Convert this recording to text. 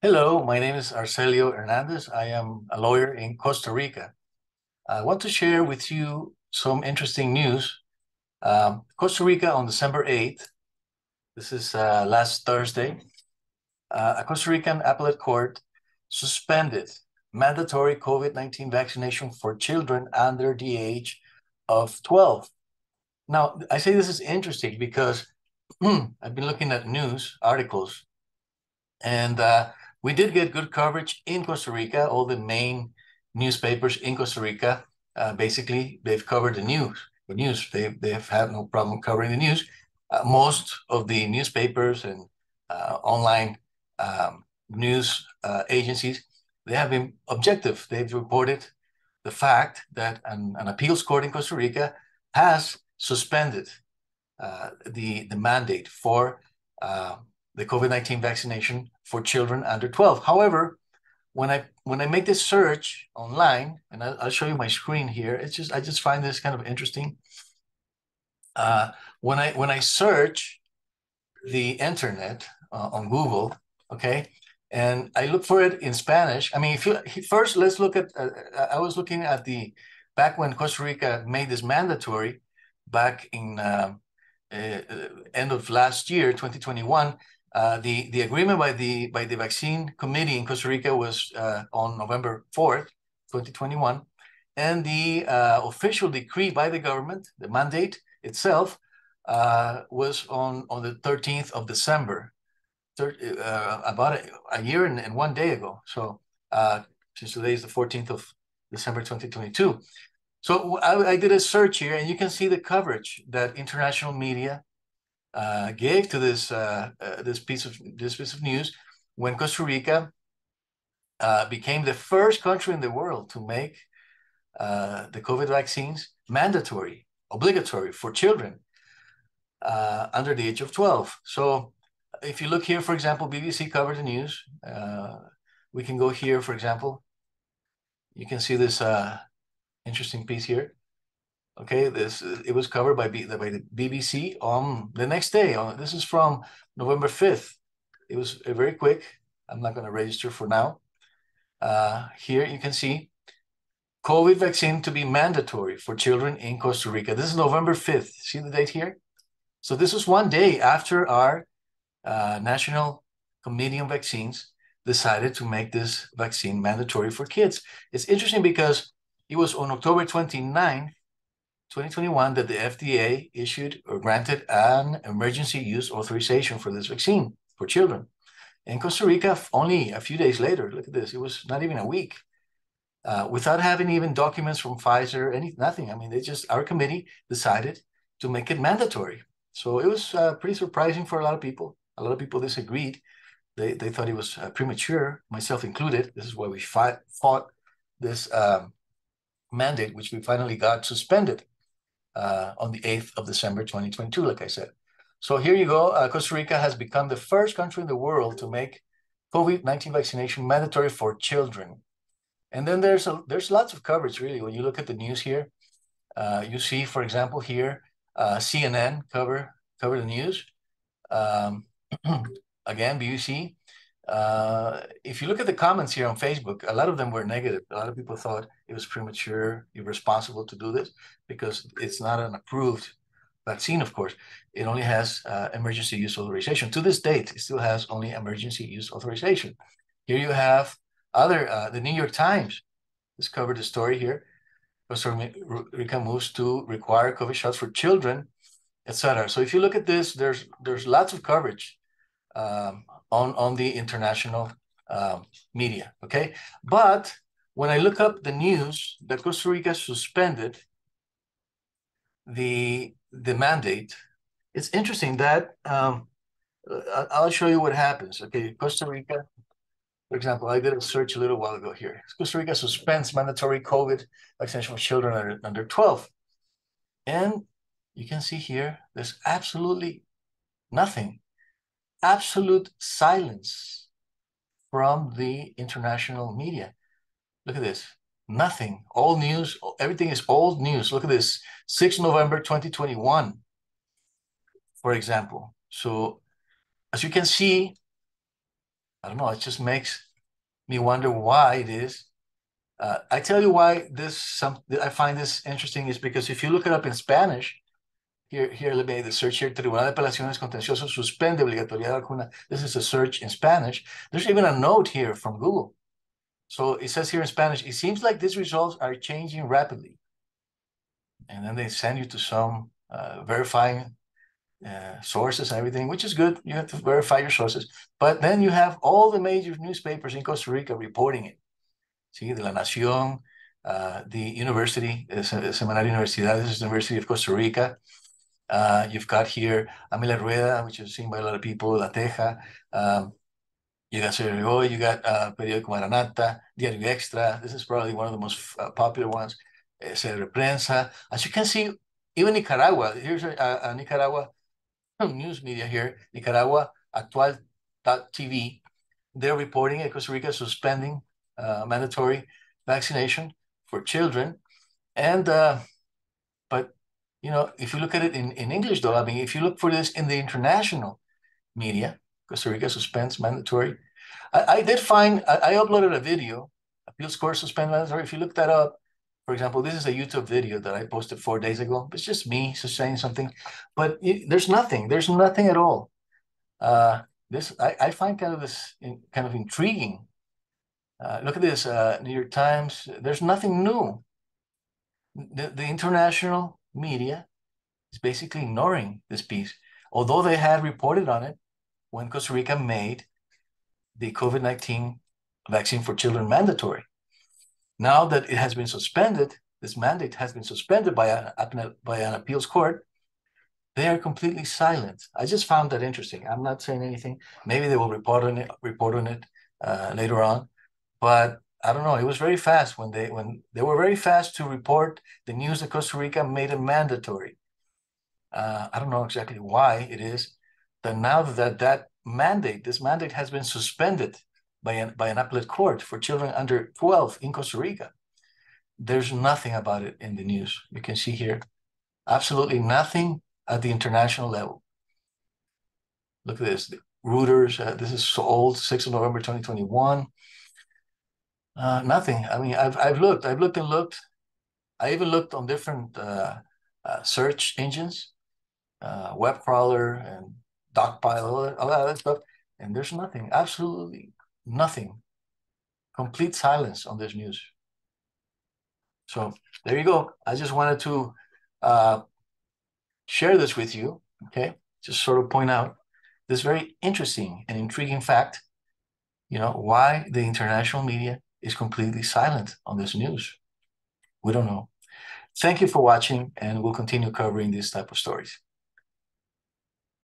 Hello, my name is Arcelio Hernandez. I am a lawyer in Costa Rica. I want to share with you some interesting news. Costa Rica on December 8th, this is last Thursday, a Costa Rican appellate court suspended mandatory COVID-19 vaccination for children under the age of 12. Now, I say this is interesting because I've been looking at news articles and we did get good coverage in Costa Rica. All the main newspapers in Costa Rica, basically, they've covered the news. They have had no problem covering the news. Most of the newspapers and online news agencies, they have been objective. They've reported the fact that an appeals court in Costa Rica has suspended the mandate for the COVID-19 vaccination for children under 12. However, when I make this search online, and I'll show you my screen here, I just find this kind of interesting. When I search the internet on Google, okay, and I look for it in Spanish. I mean, first let's look at. I was looking at back when Costa Rica made this mandatory, back in end of last year, 2021. The agreement by the vaccine committee in Costa Rica was on November 4th, 2021, and the official decree by the government, the mandate itself, was on the 13th of December, about a year and 1 day ago. So since today is the 14th of December 2022. So I did a search here, and you can see the coverage that international media gave to this piece of news when Costa Rica became the first country in the world to make the COVID vaccines mandatory, obligatory for children under the age of 12. So if you look here, for example, BBC covered the news. We can go here, for example. You can see this interesting piece here. Okay, it was covered by the BBC on the next day. This is from November 5th. It was very quick. I'm not going to register for now. Here you can see COVID vaccine to be mandatory for children in Costa Rica. This is November 5th. See the date here? So this was 1 day after our National Committee on Vaccines decided to make this vaccine mandatory for kids. It's interesting because it was on October 29th, 2021, that the FDA issued or granted an emergency use authorization for this vaccine for children. In Costa Rica, only a few days later, look at this, it was not even a week, without having even documents from Pfizer, nothing. I mean, our committee decided to make it mandatory. So it was pretty surprising for a lot of people. A lot of people disagreed. They thought it was premature, myself included. This is why we fought this mandate, which we finally got suspended on the 8th of December, 2022, like I said. So here you go. Costa Rica has become the first country in the world to make COVID-19 vaccination mandatory for children. And then there's lots of coverage, really. When you look at the news here, you see, for example, here, CNN cover the news. Again, BBC. If you look at the comments here on Facebook, a lot of them were negative. A lot of people thought it was premature, irresponsible to do this because it's not an approved vaccine, of course. It only has emergency use authorization. To this date, it still has only emergency use authorization. Here you have the New York Times has covered the story here. Costa Rica moves to require COVID shots for children, etc. So if you look at this, there's lots of coverage on the international media, okay? But when I look up the news that Costa Rica suspended the mandate, it's interesting that I'll show you what happens, okay? Costa Rica, for example, I did a search a little while ago here. Costa Rica suspends mandatory COVID vaccination for children under 12. And you can see here, there's absolutely nothing. Absolute silence from the international media. Look at this. Nothing. All news. Everything is old news. Look at this. 6 November 2021, for example. So as you can see, I don't know, it just makes me wonder why it is. I tell you why I find this interesting is because if you look it up in Spanish, here let me the search here, Tribunal de Apelaciones Contencioso suspende obligatoriedad de vacuna. This is a search in Spanish. There's even a note here from Google. So it says here in Spanish, it seems like these results are changing rapidly. And then they send you to some verifying sources and everything, which is good. You have to verify your sources. But then you have all the major newspapers in Costa Rica reporting it. See, de la Nación, the university, Semanario Universidad, this is the University of Costa Rica. You've got here Amila Rueda, which is seen by a lot of people, La Teja. You got Ser Hoy, you got Periódico Maranata, Diario Extra. This is probably one of the most popular ones. CR Prensa. As you can see, even Nicaragua, here's a Nicaragua news media here, Nicaragua Actual.tv. They're reporting that Costa Rica is suspending mandatory vaccination for children. And, but, you know, if you look at it in English, though, I mean, if you look for this in the international media, Costa Rica suspends mandatory. I did find, I uploaded a video, appeals court suspend mandatory. If you look that up, for example, this is a YouTube video that I posted 4 days ago. It's just me saying something, but there's nothing at all. I find kind of this kind of intriguing. Look at this, New York Times. There's nothing new. The international media is basically ignoring this piece, although they had reported on it when Costa Rica made the COVID-19 vaccine for children mandatory. Now that it has been suspended, this mandate has been suspended by an appeals court, they are completely silent. I just found that interesting. I'm not saying anything. Maybe they will report on it later on, but I don't know. It was very fast when they were very fast to report the news that Costa Rica made it mandatory. I don't know exactly why it is that now that this mandate has been suspended by an appellate court for children under 12 in Costa Rica. There's nothing about it in the news. You can see here, absolutely nothing at the international level. Look at this, Reuters, this is so old, 6th of November, 2021. Nothing. I mean, I've looked and looked. I even looked on different search engines, web crawler and Dogpile, all that stuff, and there's nothing, absolutely nothing. Complete silence on this news. So there you go. I just wanted to share this with you, okay? Just sort of point out this very interesting and intriguing fact, you know, why the international media is completely silent on this news. We don't know. Thank you for watching, and we'll continue covering these type of stories.